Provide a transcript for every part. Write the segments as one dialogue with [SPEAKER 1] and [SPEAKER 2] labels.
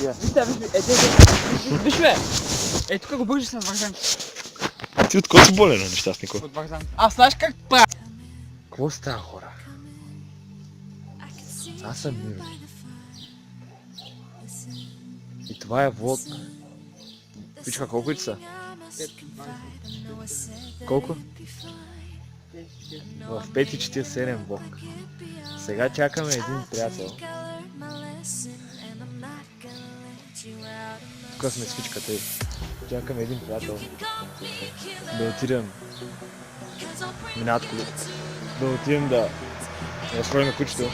[SPEAKER 1] тия.
[SPEAKER 2] Виж бе! Е, тук го бъжи с вързан.
[SPEAKER 1] Ти от кой си болен, нещастнико?
[SPEAKER 2] От вързан. Аз знаеш как правя?
[SPEAKER 1] Какво става, хора? Аз съм Миро. И това е влог. Пичка, колко и са? Колко? В 5:47 влог. Сега чакаме един приятел. Тук сме с Фичката и чакаме един приятел. Да отидем. Минават коли. Да отидем да разходим кучето.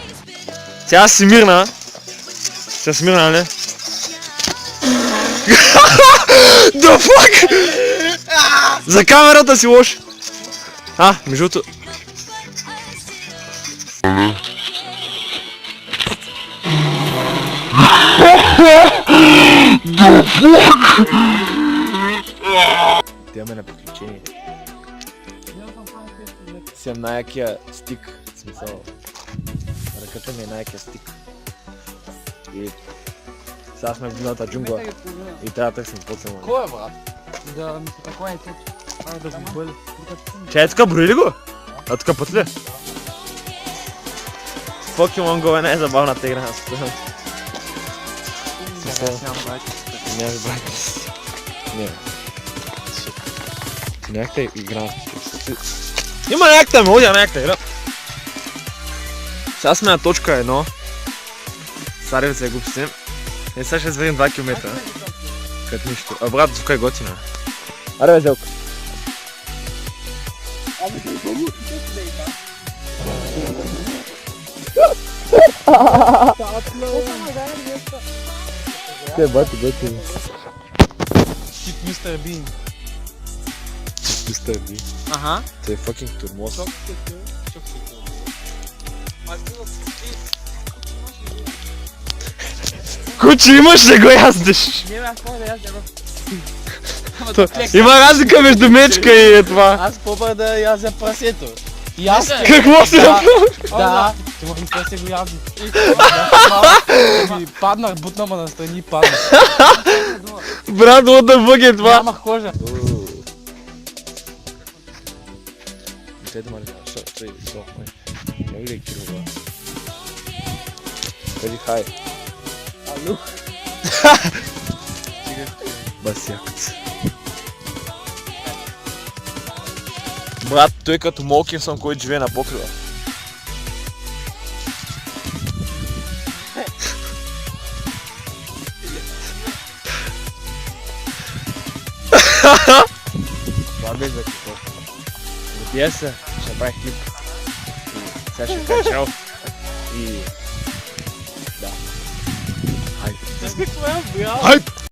[SPEAKER 1] Сега си мирна. Сега си мирна, нали? The fuck? За камерата си лош. Между другото. Отиваме на приключение. Съм най-якия стик. В смисъл. Ръката ми е най-якия стик. И сега сме в дивната джунгла. И трябва да търсим по-ценно.
[SPEAKER 2] Кой е, брат? Да ми се такова е цето. Да го бъде.
[SPEAKER 1] Чай, тук брои ли го? А тук път ли? Покемон Go е най-забавната игра на света. Нямаш брати си. Не. Някаква игра на света. Има някаква мелодия, някаква игра. Сега сме на точка 1. Саревица е глупости. И сега ще изведем 2 км. Като нищо. Брат, звука е готина. Аре бе, Зелко. Те бати, готини.
[SPEAKER 2] Тип Мистер Бин.
[SPEAKER 1] Мистер Бин.
[SPEAKER 2] Аха.
[SPEAKER 1] Той е fucking турмоз. Куче, имаш ли го яздеш?
[SPEAKER 2] Не бе, аз мога да яздя го.
[SPEAKER 1] Има разлика между мечка и това.
[SPEAKER 3] Аз пробвах да язя прасето. И аз...
[SPEAKER 1] Какво си направил?
[SPEAKER 3] Да, това ми прасе го язди. И паднах, бутна ма настрани и паднах.
[SPEAKER 1] Брат, да бъге това.
[SPEAKER 3] Нямах кожа.
[SPEAKER 1] Чай да ма не знам, що, не ли Киро, брат? Кажи хай.
[SPEAKER 3] Алло.
[SPEAKER 1] Басякът. Брат, той е като Молкинсон, който живее на покрива. Това бе за какво? Запия се, ще направих клип. И сега ще качал. И... Да. Хайп.
[SPEAKER 3] Какво е, бял?
[SPEAKER 1] Хайп!